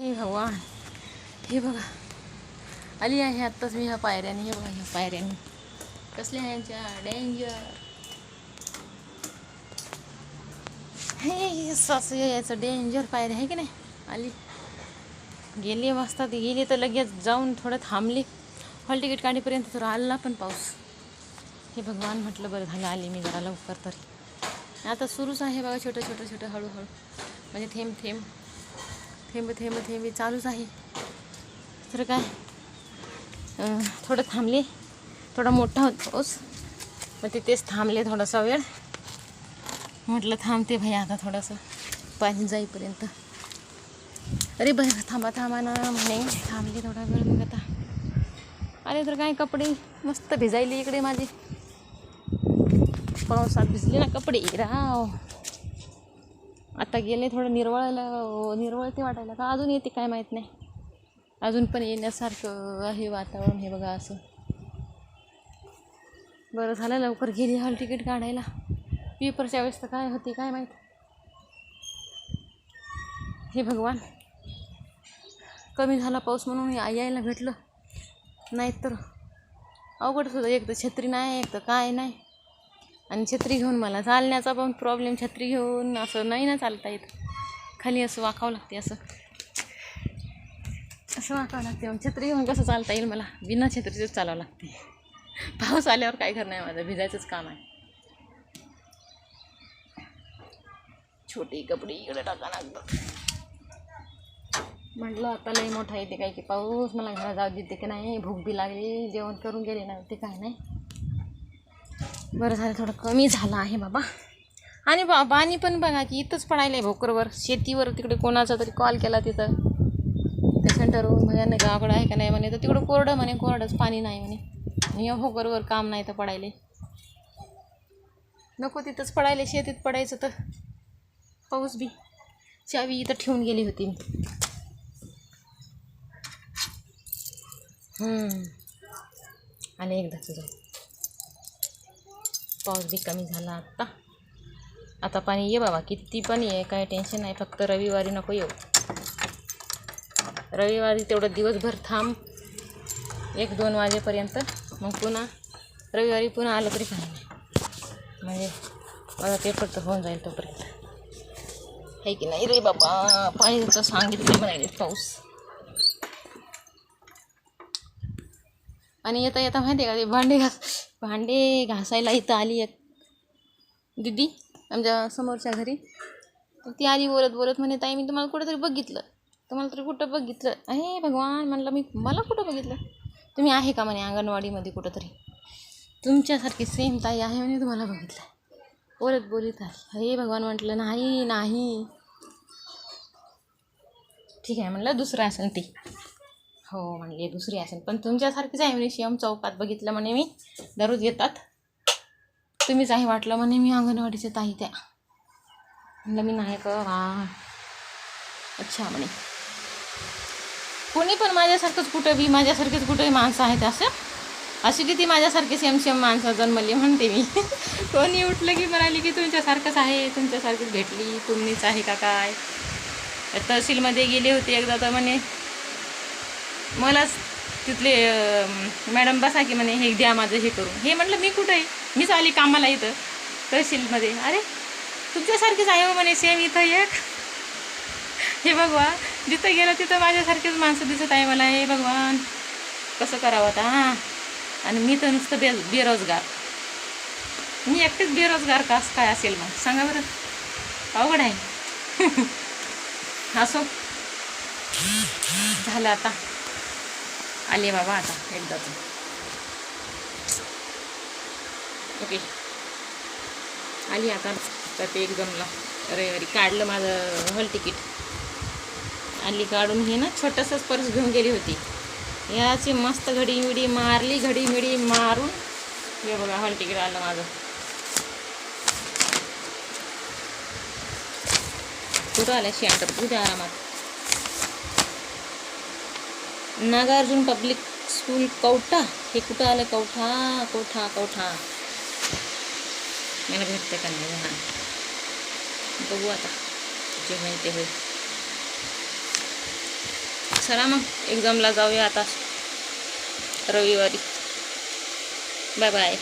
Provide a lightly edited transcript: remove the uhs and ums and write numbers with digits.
हे भगवान, हे बघा आली आहे आत्ताच मी ह्या पायऱ्याने. हे बघा ह्या पायऱ्याने कसल्या ह्यांच्या डेंजर. हे सासू याचं डेंजर पायऱ्या आहे की नाही. आली गेली मस्त, ती गेली तर लगेच जाऊन थोडं थांबली. हॉल तिकीट काढीपर्यंत तर आला पण पाऊस. हे भगवान, म्हटलं बरं झालं आली मी जरा लवकर. तरी आता सुरूच आहे बघा, छोटं छोटं छोटं हळूहळू, म्हणजे थेंब थेंब थेंब थेंब थेंब चालूच आहे. तर काय थोडं थांबले, थोडा मोठा होता पाऊस, मग तिथेच थांबले थोडासा वेळ. म्हटलं थांबते भाई आता थोडंसं पाणी जाईपर्यंत. अरे बरं थांबा थांबा ना म्हणे, थांबले थोडा वेळ. मग आता आले तर काय कपडे मस्त भिजायले इकडे माझे. पावसात भिजले ना कपडे राव. आता गेले थोडं निर्वळते वाटायला का अजून येते काय माहीत नाही. अजून पण येण्यासारखं आहे वातावरण. हे बघा असं. बरं झालं लवकर गेली हॉल तिकीट काढायला. पेपरच्या वेळेस तर काय होते काय माहीत. हे भगवान, कमी झाला पाऊस म्हणून यायला भेटलं, नाहीतर अवघडच होतं. एक तर छत्री नाही, एक तर काय नाही. आणि छत्री घेऊन मला चालण्याचा पण प्रॉब्लेम. छत्री घेऊन असं नाही ना चालता येत. खाली असं वाकावं लागते, असं वाकावं लागते. मग छत्री घेऊन कसं चालता येईल मला. बिना छत्रीचंच चालावं लागते. पाऊस आल्यावर काय करणार आहे, माझं भिजायचंच काम आहे. छोटे कपडे इकडे टाका लागतात. म्हटलं आता लई मोठा येते काय की पाऊस, मला घरात जाऊ देते की नाही. भूक बी लागली, जेवण करून गेले नाही ते काय नाही. बरं झालं थोडं कमी झालं आहे बाबा. आणि पाणी पण बघा की इथंच पडायला आहे भोकरवर, शेतीवर. तिकडे कोणाचा तरी कॉल केला तिथं त्या सेंटरवरून, म्हणजे गावाकडं आहे का नाही म्हणे. तर तिकडं कोरडं म्हणे, कोरडंच पाणी नाही म्हणे. आणि भोकरवर काम नाही तर पडायले नको, तिथंच पडायले. शेतीत पडायचं तर पाऊस बी. चावी इथं ठेवून गेली होती मी. आले एकदाच जाऊ. पाऊस बी कमी झाला आता पाणी ये बाबा, किती पण ये, काय टेन्शन नाही. फक्त रविवारी नको येऊ. रविवारी तेवढं दिवसभर थांब 1-2 वाजेपर्यंत. मग पुन्हा रविवारी पुन्हा आलं तरी काही नाही, म्हणजे माझा पेपर तर होऊन जाईल तोपर्यंत. आहे की नाही रे बाबा. पाणीचं सांगितलं म्हणाले पाऊस. आणि येता येता माहिती आहे का, ते भांडे घासायला इथं आली एक दीदी आमच्या समोरच्या घरी. तर ती आली बोलत म्हणे, ताई मी तुम्हाला कुठंतरी बघितलं. तुम्हाला तरी कुठं बघितलं आहे भगवान. म्हणलं मला कुठं बघितलं. तुम्ही आहे का म्हणे अंगणवाडीमध्ये कुठंतरी. तुमच्यासारखी सेम ताई आहे म्हणे, तुम्हाला बघितलं. बोलत आहे. हे भगवान, म्हटलं नाही ठीक आहे म्हणलं, दुसरं असेल ती. हो म्हणले दुसरी असेल, पण तुमच्यासारखीच आहे म्हणे. शिवम चौकात बघितलं म्हणे मी, दररोज येतात. तुम्हीच आहे वाटलं म्हणे, मी अंगणवाडीचे ताई त्या. म्हणलं मी नाही का. अच्छा म्हणे. कोणी पण माझ्यासारखंच कुठंही माणसं आहेत अशी किती माझ्यासारखे सेम माणसं जन्मली म्हणते मी. कोणी उठलं की म्हणाली की तुमच्यासारखंच आहे, तुमच्यासारखीच भेटली, तुम्हीच आहे का काय. तहसीलमध्ये गेले होते एकदा, तर म्हणे मलाच तिथले मॅडम बसा की म्हणे, हे द्या माझं हे करून. हे म्हटलं मी कुठं आहे, मीच आली कामाला इथं तहसीलमध्ये. अरे तुमच्यासारखीच आहे हो म्हणे, सेम इथं एक. हे भगवान, जिथं गेलं तिथं माझ्यासारखेच माणसं दिसत आहे मला. हे भगवान, कसं करावं आता. आणि मी तर नुसतं बेरोजगार. मी एकटेच बेरोजगार काय असेल मग सांगा बरं. अवघड आहे. असो, झालं आता. आले बाबा आता एकदाच. ओके आली आता. तर ते एक जमलं, रविवारी काढलं माझं हॉल तिकीट. आली काढून. हे ना छोटंसंच पर्स घेऊन गेली होती. याची मस्त घडी मिडी मारून हे बघा हॉल तिकीट आलं माझं. कुठं आलं सेंटर, कुठे आरामात. नागार्जुन पब्लिक स्कूल कौठा. हे कुठं आलं, कौठा. मला भेटतं का नाही बघू आता, जे होईल ते होईल. चला मग एक्झामला जाऊया आता रविवारी. Bye bye.